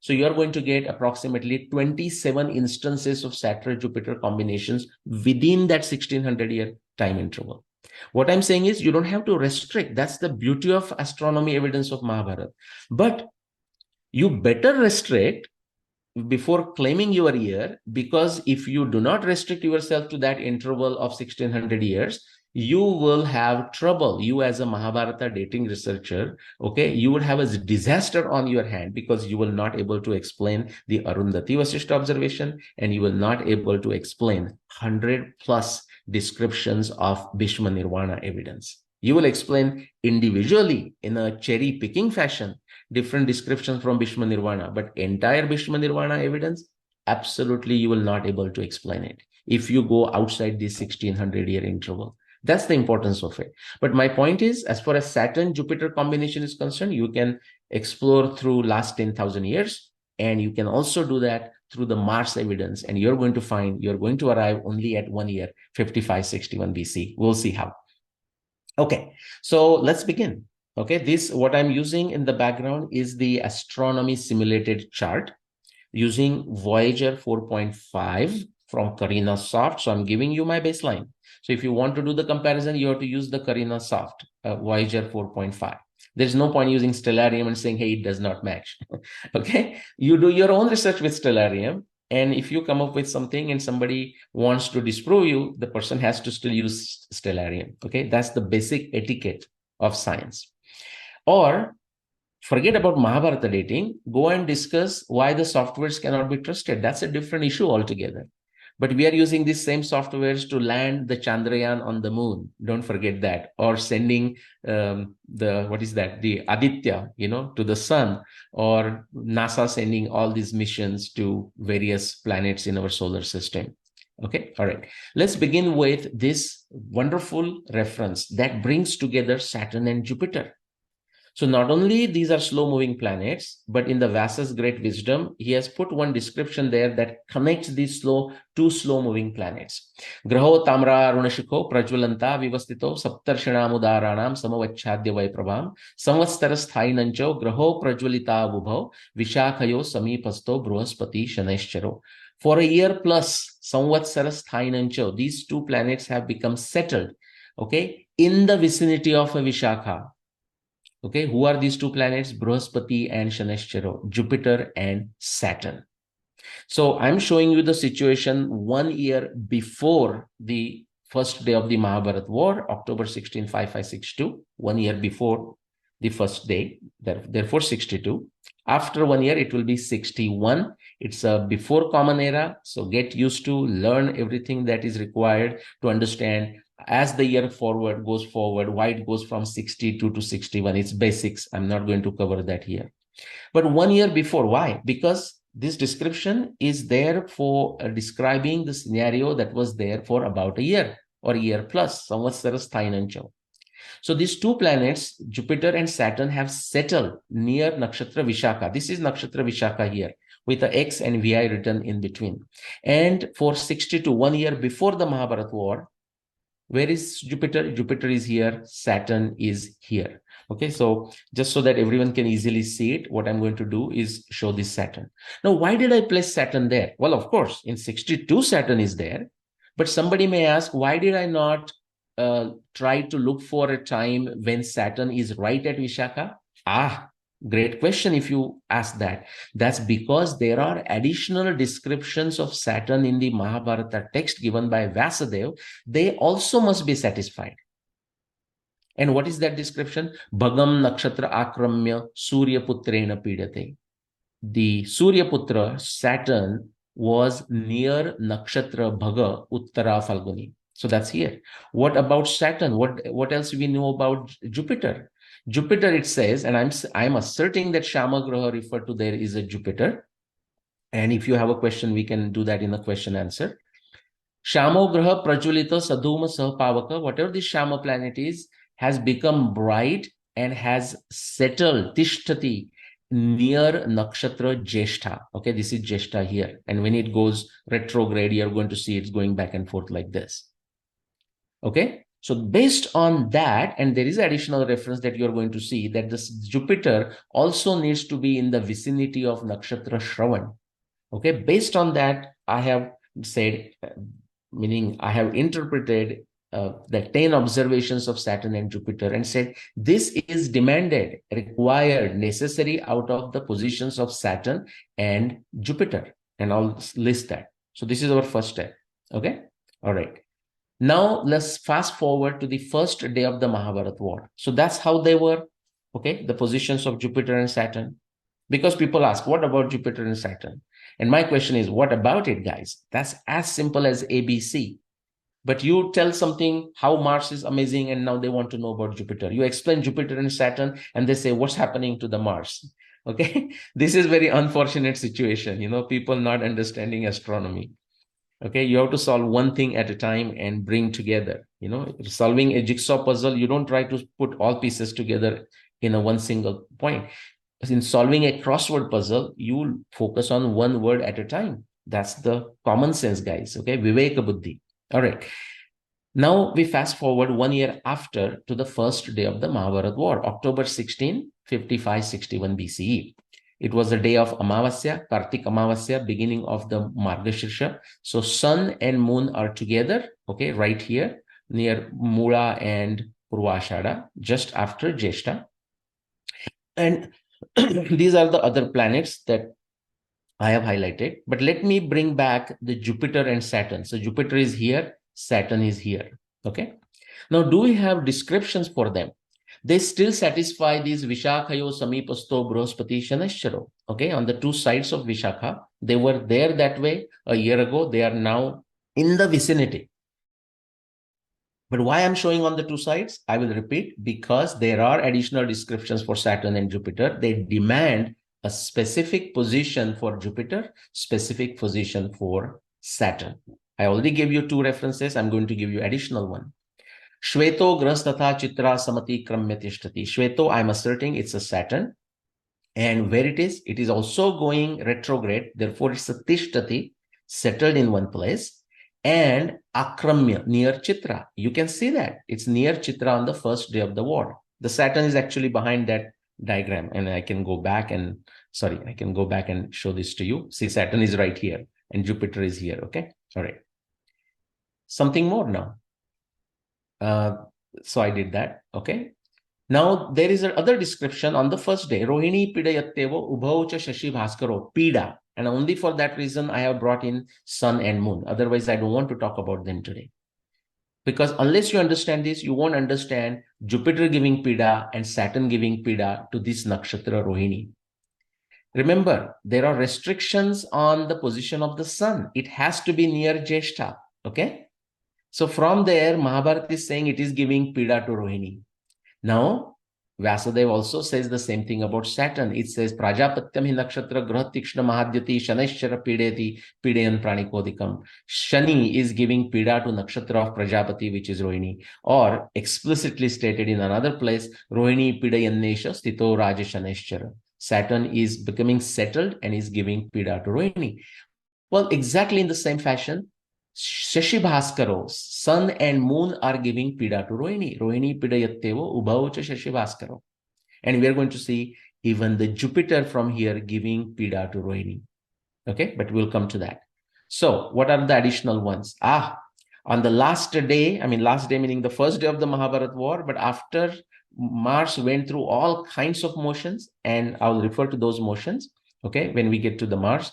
So you're going to get approximately 27 instances of Saturn-Jupiter combinations within that 1600-year time interval. What I'm saying is you don't have to restrict. That's the beauty of astronomy evidence of Mahabharata. But you better restrict before claiming your year, because if you do not restrict yourself to that interval of 1600 years, you will have trouble. You as a Mahabharata dating researcher, okay, you will have a disaster on your hand, because you will not able to explain the Arundhati Vasishta observation, and you will not able to explain 100 plus descriptions of Bhishma Nirvana evidence. You will explain individually in a cherry picking fashion different descriptions from Bhishma Nirvana, but entire Bhishma Nirvana evidence, absolutely you will not able to explain it if you go outside this 1600-year interval. That's the importance of it. But my point is, as far as Saturn-Jupiter combination is concerned, you can explore through last 10,000 years, and you can also do that through the Mars evidence, and you're going to arrive only at 1 year, 5561 BC. We'll see how. Okay, so let's begin. Okay, this, what I'm using in the background is the astronomy simulated chart using Voyager 4.5 from Carina Soft. So I'm giving you my baseline. So if you want to do the comparison, you have to use the Carina Soft Voyager 4.5. There's no point using Stellarium and saying, hey, it does not match. Okay, you do your own research with Stellarium. And if you come up with something and somebody wants to disprove you, the person has to still use Stellarium. Okay, that's the basic etiquette of science. Or forget about Mahabharata dating, go and discuss why the softwares cannot be trusted. That's a different issue altogether. But we are using these same softwares to land the Chandrayaan on the moon. Don't forget that. Or sending the Aditya, to the sun, or NASA sending all these missions to various planets in our solar system. Okay, all right. Let's begin with this wonderful reference that brings together Saturn and Jupiter. So not only these are slow-moving planets, but in the Vyasa's great wisdom, he has put one description there that connects these two slow-moving planets. Graho tamra runashikho prajvalanta vivastito saptarshinam samavachadya vaiprabham samvatstarasthainancho graho prajvalita vubho vishakhayo samipasto bruhaspati shanescharo. For a year plus, samvatsarasthainancho, these two planets have become settled, okay, in the vicinity of a Vishakha. Okay, who are these two planets? Bruhaspati and Shanescharo, Jupiter and Saturn. So I'm showing you the situation 1 year before the first day of the Mahabharat War, October 16, 5562, 1 year before the first day, therefore 62. After 1 year, it will be 61. It's a before Common Era. So get used to, learn everything that is required to understand as the year goes forward, why it goes from 62 to 61. It's basics. I'm not going to cover that here. But 1 year before, why? Because this description is there for describing the scenario that was there for about a year or a year plus. So these two planets, Jupiter and Saturn, have settled near Nakshatra Vishakha. This is Nakshatra Vishakha here, with the X and VI written in between. And for 62, 1 year before the Mahabharat War, where is Jupiter? Jupiter is here, Saturn is here. Okay, so just so that everyone can easily see it, what I'm going to do is show this Saturn. Now, why did I place Saturn there? Well, of course, in 62, Saturn is there. But somebody may ask, why did I not try to look for a time when Saturn is right at Vishakha? Great question if you ask that. That's because there are additional descriptions of Saturn in the Mahabharata text given by Vyasadeva. They also must be satisfied. And what is that description? Bhagam nakshatra akramya Surya putrena pidate. The Surya Putra, Saturn, was near nakshatra Bhaga Uttara Falguni. So that's here. What about Saturn? What else do we know about Jupiter? Jupiter, it says, and I'm asserting that Shama Graha referred to there is a Jupiter. And if you have a question, we can do that in a question answer. Shamo Graha Prajulita Sadhuma Sahapavaka, whatever this Shama planet is, has become bright and has settled Tishtati near Nakshatra Jeshta. Okay, this is Jeshta here. And when it goes retrograde, you're going to see it's going back and forth like this. Okay, So based on that, and there is additional reference that you're going to see, that this Jupiter also needs to be in the vicinity of Nakshatra Shravan. Okay, based on that, I have said, meaning I have interpreted the 10 observations of Saturn and Jupiter and said this is demanded, required, necessary out of the positions of Saturn and Jupiter. And I'll list that. So this is our first step. Okay. All right. Now let's fast forward to the first day of the Mahabharat War. So that's how they were. Okay. The positions of Jupiter and Saturn. Because people ask, what about Jupiter and Saturn? And my question is, what about it, guys? That's as simple as ABC. But you tell something how Mars is amazing, and now they want to know about Jupiter. You explain Jupiter and Saturn, and they say, what's happening to the Mars? Okay, this is very unfortunate situation. People not understanding astronomy. Okay, you have to solve one thing at a time and bring together. Solving a jigsaw puzzle, you don't try to put all pieces together in a one single point. In solving a crossword puzzle, you focus on one word at a time. That's the common sense, guys. Okay, Viveka Buddhi. All right. Now we fast forward 1 year after to the first day of the Mahabharat War, October 16, 55-61 BCE. It was the day of Amavasya, Kartik Amavasya, beginning of the Margashirsha. So sun and moon are together, okay, right here near Mula and Purvashada, just after Jeshta. And these are the other planets that I have highlighted. But let me bring back the Jupiter and Saturn. So Jupiter is here, Saturn is here. Okay. Now, do we have descriptions for them? They still satisfy these Vishakhayo Samipasto Brahaspati Shanashcharo. Okay. On the two sides of Vishakha, they were there that way a year ago. They are now in the vicinity. But why I'm showing on the two sides, I will repeat, because there are additional descriptions for Saturn and Jupiter. They demand a specific position for Jupiter, specific position for Saturn. I already gave you two references. I'm going to give you additional one. Shveto Grastatha Chitra Samati Kramyatishtati. Shveto, I'm asserting it's a Saturn. And where it is also going retrograde. Therefore, it's a Tishtati, settled in one place. And Akramya, near Chitra. You can see that. It's near Chitra on the first day of the war. The Saturn is actually behind that diagram. And I can go back and show this to you. See, Saturn is right here and Jupiter is here. Okay. All right. Something more now. So I did that. Okay. Now there is another description on the first day. Rohini Pidayattevo Ubhaucha Shashi Bhaskaro. Pida. And only for that reason, I have brought in sun and moon. Otherwise, I don't want to talk about them today. Because unless you understand this, you won't understand Jupiter giving Pida and Saturn giving Pida to this nakshatra Rohini. Remember, there are restrictions on the position of the sun. It has to be near Jeshta. Okay. So from there, Mahabharata is saying it is giving Pida to Rohini. Now, Vyasadeva also says the same thing about Saturn. It says, Prajapatyam hi nakshatra graha tikshna mahadyati shaneshchara pideti pidayan pranikodikam. Shani is giving Pida to nakshatra of Prajapati, which is Rohini. Or explicitly stated in another place, Rohini pidayannesha stito raja shaneshchara. Saturn is becoming settled and is giving Pida to Rohini. Well, exactly in the same fashion, Shashi Bhaskaro, sun and moon are giving Pida to Rohini. Rohini Pidayattevo Ubhaucha Shashi Bhaskaro. And we are going to see even the Jupiter from here giving Pida to Rohini. Okay, but we'll come to that. So what are the additional ones? On the last day meaning the first day of the Mahabharat War, but after Mars went through all kinds of motions, and I'll refer to those motions, okay, when we get to the Mars.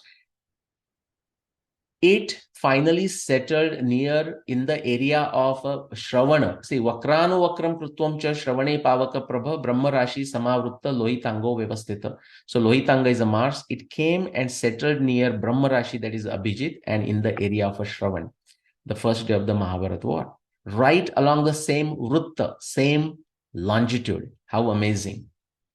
It finally settled near in the area of Shravana. See, Vakranu Vakram Krutvam Cha Shravane Pavaka Prabha Brahma Rashi Samavrutta Lohitango Vyavastita. So Lohitanga is a Mars. It came and settled near Brahma Rashi, that is Abhijit, and in the area of a Shravan, the first day of the Mahabharat War. Right along the same Vrutta, same longitude. How amazing.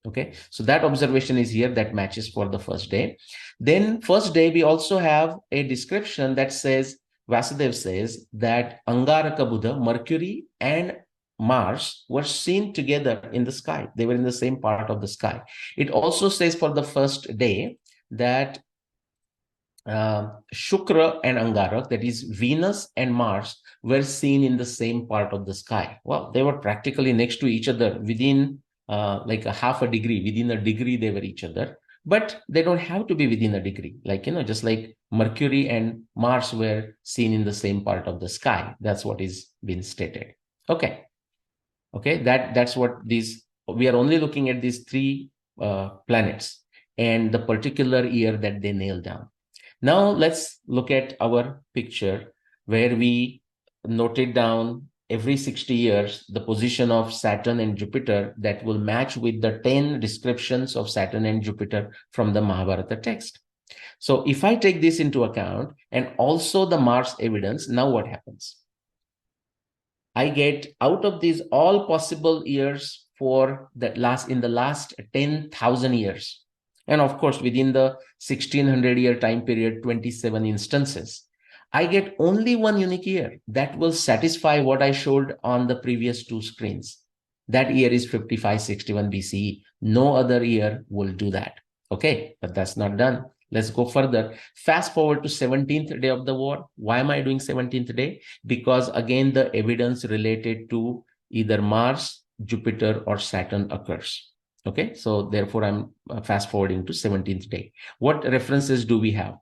Okay, so that observation is here that matches for the first day. Then first day, we also have a description that says, Vasudev says that Angaraka Buddha, Mercury and Mars were seen together in the sky. They were in the same part of the sky. It also says for the first day that Shukra and Angarak, that is Venus and Mars, were seen in the same part of the sky. Well, they were practically next to each other within like a half a degree, within a degree they were each other. But they don't have to be within a degree. Like, just like Mercury and Mars were seen in the same part of the sky. That's what is being stated. Okay. Okay. That's what we are only looking at these three planets and the particular year that they nailed down. Now let's look at our picture where we noted down every 60 years the position of Saturn and Jupiter that will match with the 10 descriptions of Saturn and Jupiter from the Mahabharata text. So if I take this into account and also the Mars evidence, now what happens? I get out of these all possible years for the last 10,000 years. And of course, within the 1600 year time period, 27 instances, I get only one unique year that will satisfy what I showed on the previous two screens. That year is 5561 BCE. No other year will do that. Okay, but that's not done. Let's go further. Fast forward to 17th day of the war. Why am I doing 17th day? Because again, the evidence related to either Mars, Jupiter, or Saturn occurs. Okay, so therefore I'm fast forwarding to 17th day. What references do we have?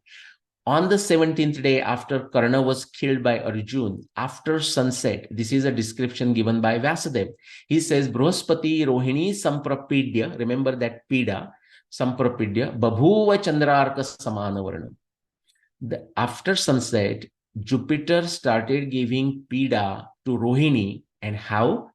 On the 17th day, after Karna was killed by Arjun, after sunset, this is a description given by Vasudev. He says, Bruhaspati Rohini Samprapidya, remember that Pida, Samprapidya, Babhuva Chandrarka Samana Varnam. After sunset, Jupiter started giving Pida to Rohini. And how?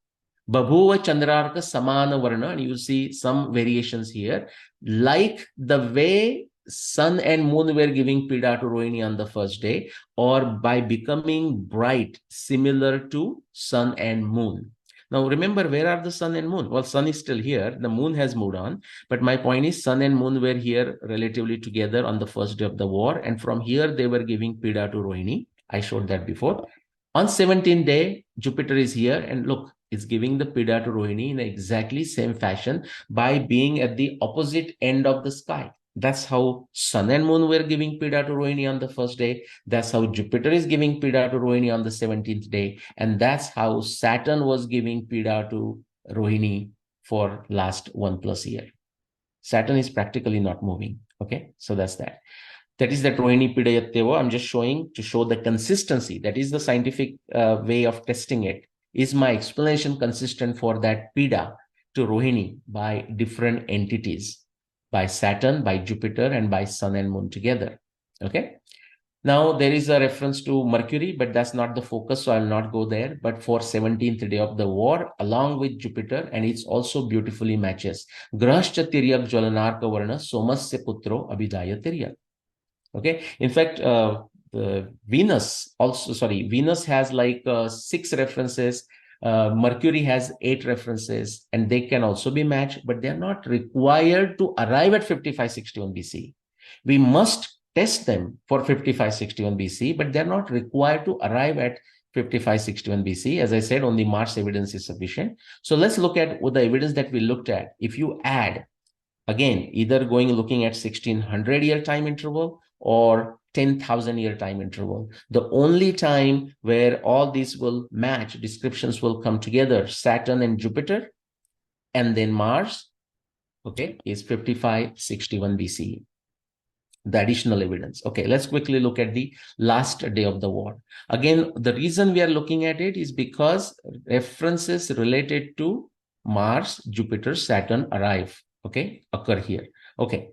Babhuva Chandrarka Samana Varna, and you see some variations here, like the way sun and moon were giving Pida to Rohini on the first day, or by becoming bright, similar to sun and moon. Now, remember, where are the sun and moon? Well, sun is still here. The moon has moved on. But my point is, sun and moon were here relatively together on the first day of the war. And from here, they were giving Pida to Rohini. I showed that before. On 17th day, Jupiter is here. And look, it's giving the Pida to Rohini in exactly same fashion by being at the opposite end of the sky. That's how sun and moon were giving Pida to Rohini on the first day. That's how Jupiter is giving Pida to Rohini on the 17th day. And that's how Saturn was giving Pida to Rohini for last 1+ year. Saturn is practically not moving. Okay, so that's that. That is that Rohini Pida Yattevo. I'm just showing to show the consistency. That is the scientific way of testing it. Is my explanation consistent for that Pida to Rohini by different entities? By Saturn, by Jupiter, and by sun and moon together. Okay. Now there is a reference to Mercury, but that's not the focus, so I'll not go there. But for 17th day of the war, along with Jupiter, and it's also beautifully matches. Grahascha Tiryak Jwalanarka Varna Somasya Putro Abhidaya Tiryak. Okay. In fact, Venus has like 6 references. Mercury has 8 references, and they can also be matched, but they're not required to arrive at 5561 BC. We must test them for 5561 BC, but they're not required to arrive at 5561 BC. As I said, only Mars evidence is sufficient. So let's look at what the evidence that we looked at. If you add, again, either looking at 1600 year time interval or 10,000 year time interval. The only time where all these will match, descriptions will come together, Saturn and Jupiter, and then Mars, okay, is 5561 BCE. The additional evidence. Okay, let's quickly look at the last day of the war. Again, the reason we are looking at it is because references related to Mars, Jupiter, Saturn occur here. Okay.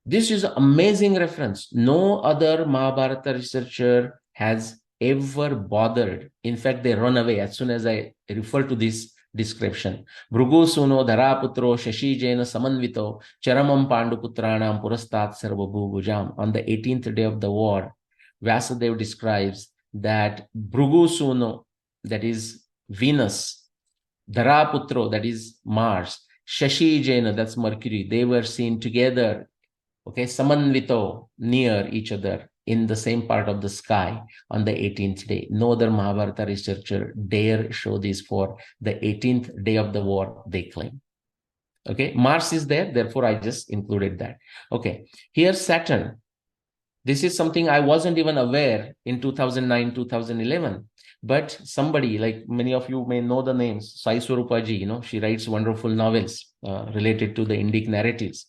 This is an amazing reference. No other Mahabharata researcher has ever bothered. In fact, they run away as soon as I refer to this description. Bhrugu suno dharaputro shashijena samanvito charamam panduputranam purastat sarvabhuvujam. On the 18th day of the war, Vasudev describes that Bhrugu suno, that is Venus, Dharaputro, that is Mars, Shashijena, that's Mercury, they were seen together. Okay, samanvito, near each other in the same part of the sky on the 18th day. No other Mahabharata researcher dare show this for the 18th day of the war, they claim. Okay, Mars is there, therefore I just included that. Okay, here Saturn. This is something I wasn't even aware in 2009, 2011. But somebody, like many of you may know the names, Sai Swarupaji, she writes wonderful novels related to the Indic narratives.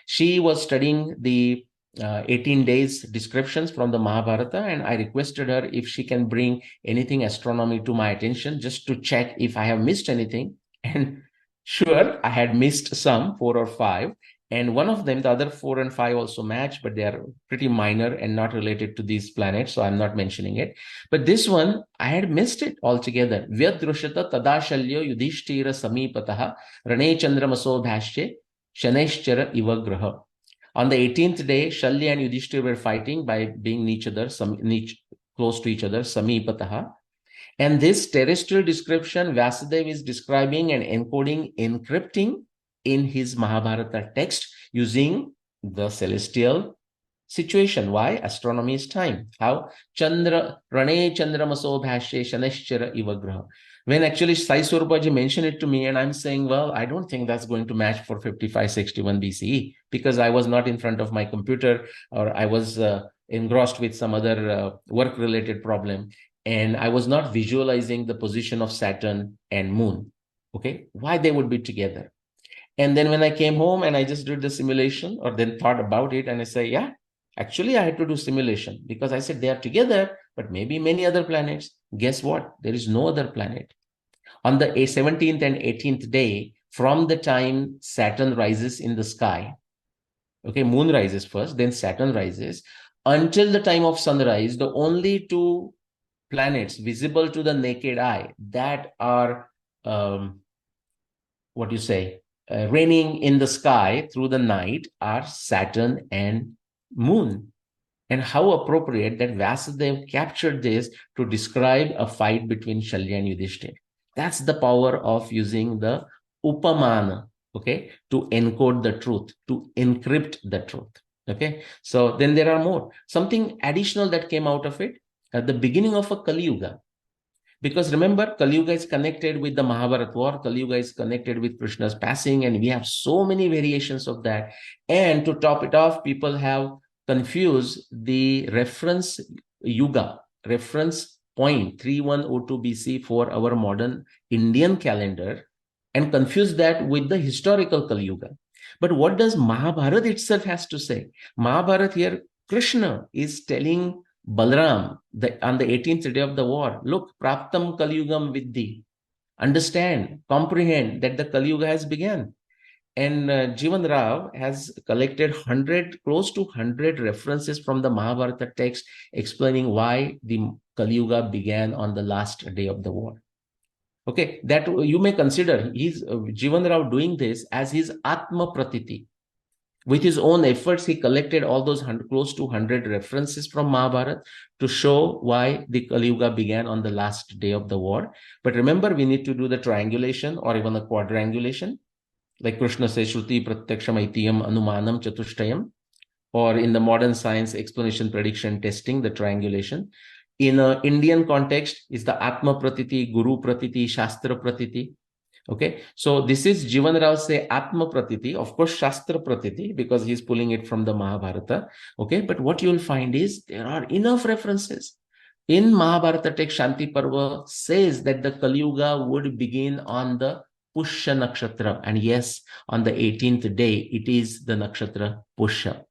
She was studying the 18 days descriptions from the Mahabharata, and I requested her if she can bring anything astronomy to my attention just to check if I have missed anything. And sure, I had missed some, 4 or 5. And one of them, the other 4 and 5 also match, but they are pretty minor and not related to these planets. So I'm not mentioning it. But this one, I had missed it altogether. Vyadrushata tadashalyo yudhishthira samipataha rane chandramaso bhashye shaneshchara iva graha. On the 18th day, Shalya and Yudhishthira were fighting by being close to each other, samipataha. And this terrestrial description, Vasudev is describing and encoding, encrypting in his Mahabharata text using the celestial situation. Why? Astronomy is time. How? Chandra, Rane Chandramaso Bhashye Shaneshchara Ivagraha. When actually Sai Swarupaji mentioned it to me, and I'm saying, well, I don't think that's going to match for 5561 BCE because I was not in front of my computer, or I was engrossed with some other work-related problem, and I was not visualizing the position of Saturn and Moon. Okay, why they would be together? And then when I came home and I just did the simulation, or then thought about it, and I say, yeah, actually I had to do simulation because I said they are together, but maybe many other planets. Guess what? There is no other planet. On the 17th and 18th day, from the time Saturn rises in the sky, okay, Moon rises first, then Saturn rises, until the time of sunrise, the only two planets visible to the naked eye that are, what do you say, reigning in the sky through the night are Saturn and Moon. And how appropriate that Vasudev captured this to describe a fight between Shalya and Yudhishthira. That's the power of using the upamana, okay, to encode the truth, to encrypt the truth. Okay, so then there are more. Something additional that came out of it at the beginning of a Kali Yuga. Because remember, Kali Yuga is connected with the Mahabharat War. Kali Yuga is connected with Krishna's passing, and we have so many variations of that. And to top it off, people have confused the reference Yuga, reference point 3102 BC for our modern Indian calendar, and confused that with the historical Kali Yuga. But what does Mahabharat itself has to say? Mahabharat here, Krishna is telling Balaram, on the 18th day of the war, look, Praptam Kaliyugam Vidhi. Understand, comprehend that the Kali Yuga has begun. And Jivan Rao has collected close to 100 references from the Mahabharata text explaining why the Kali Yuga began on the last day of the war. Okay, that you may consider Jivan Rao doing this as his Atma Pratiti. With his own efforts, he collected all those close to 100 references from Mahabharata to show why the Kali Yuga began on the last day of the war. But remember, we need to do the triangulation or even the quadrangulation. Like Krishna says, Shruti Pratyaksham Aitiyam Anumanam Chatushtayam. Or in the modern science, explanation, prediction, testing, the triangulation. In an Indian context, is the Atma Pratiti, Guru Pratiti, Shastra Pratiti. Okay, so this is Jivan Rao say Atma Pratiti, of course Shastra Pratiti, because he's pulling it from the Mahabharata. Okay, but what you'll find is there are enough references. In Mahabharata text, Shanti Parva says that the Kali Yuga would begin on the Pushya Nakshatra. And yes, on the 18th day, it is the Nakshatra Pushya,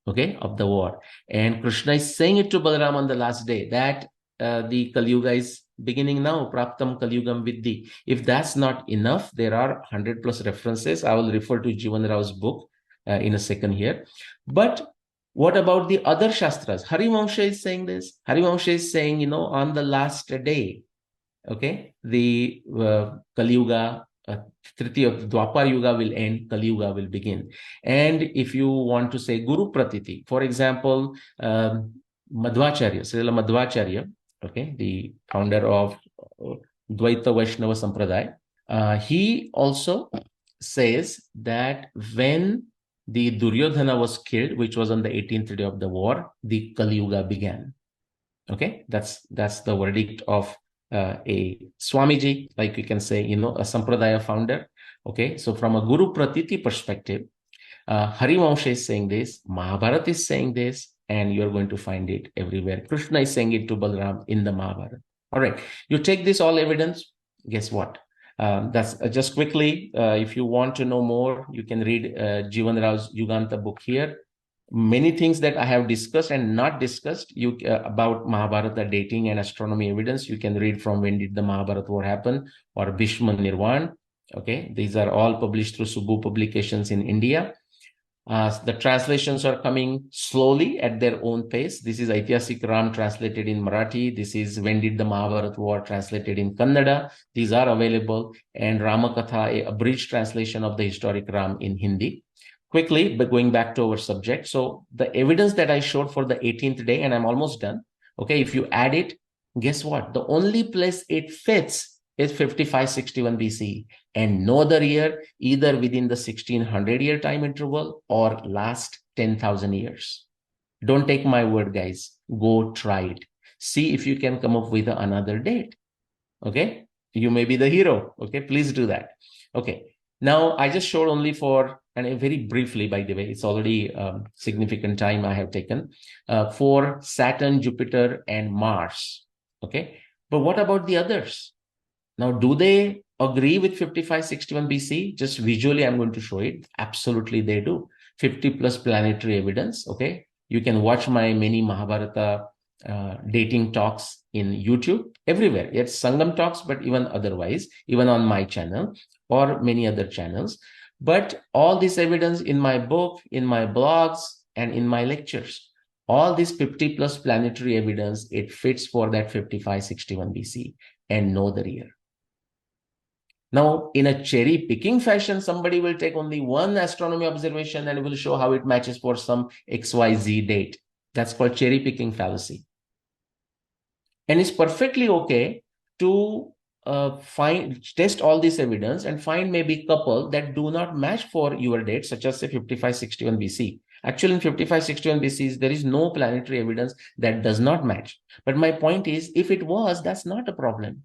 okay, of the war. And Krishna is saying it to Balaram on the last day that the Kali Yuga is beginning now, Praptam Kaliyugam Vidhi. If that's not enough, there are 100 plus references. I will refer to Jivan Rao's book in a second here. But what about the other Shastras? Harivamsha is saying this. Harivamsha is saying, on the last day, okay, the Kali Yuga, Tritiya Dwapar Yuga will end, Kali Yuga will begin. And if you want to say Guru Pratiti, for example, Madhvacharya, Srila Madhvacharya, okay, the founder of Dvaita Vaishnava Sampradaya, he also says that when the Duryodhana was killed, which was on the 18th day of the war, the Kali Yuga began. Okay, that's the verdict of a Swamiji, like we can say, a Sampradaya founder. Okay, so from a Guru Pratiti perspective, Harivamsha is saying this, Mahabharata is saying this, and you're going to find it everywhere. Krishna is saying it to Balaram in the Mahabharata. All right. You take this all evidence. Guess what? That's just quickly. If you want to know more, you can read Jivan Rao's Yuganta book here. Many things that I have discussed and not discussed about Mahabharata dating and astronomy evidence, you can read from When Did the Mahabharat War Happen or Bhishma Nirvan. Okay, these are all published through Subbu Publications in India. The translations are coming slowly at their own pace. This is Aityasik Ram translated in Marathi. This is When Did the Mahabharat War translated in Kannada. These are available. And Ramakatha, a abridged translation of the historic Ram in Hindi. Quickly, but going back to our subject. So the evidence that I showed for the 18th day, and I'm almost done. Okay, if you add it, guess what? The only place it fits is 5561 BC, and no other year either within the 1600-year time interval or last 10,000 years. Don't take my word, guys. Go try it. See if you can come up with another date. Okay, you may be the hero. Okay, please do that. Okay, now I just showed only for, and very briefly, by the way, it's already significant time I have taken for Saturn, Jupiter, and Mars. Okay, but what about the others? Now, do they agree with 5561 BC? Just visually, I'm going to show it. Absolutely, they do. 50 plus planetary evidence. Okay. You can watch my many Mahabharata dating talks in YouTube, everywhere. It's SangamTalks, but even otherwise, even on my channel or many other channels. But all this evidence in my book, in my blogs, and in my lectures, all this 50 plus planetary evidence, it fits for that 5561 BC and no other year. Now, in a cherry picking fashion, somebody will take only one astronomy observation and will show how it matches for some XYZ date. That's called cherry picking fallacy. And it's perfectly okay to test all this evidence and find maybe couple that do not match for your date, such as say 5561 BC. Actually, in 5561 BC, there is no planetary evidence that does not match. But my point is, if it was, that's not a problem.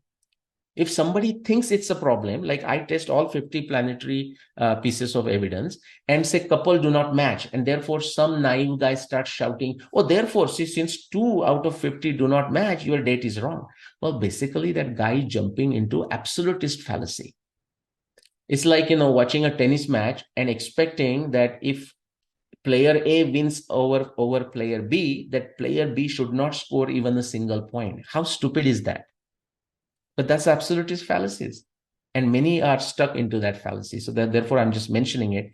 If somebody thinks it's a problem, like I test all 50 planetary pieces of evidence and say couple do not match, and therefore some naive guy starts shouting, oh, therefore, see, since 2 out of 50 do not match, your date is wrong. Well, basically that guy is jumping into absolutist fallacy. It's like, watching a tennis match and expecting that if player A wins over player B, that player B should not score even a single point. How stupid is that? But that's absolutist fallacies. And many are stuck into that fallacy. So therefore, I'm just mentioning it.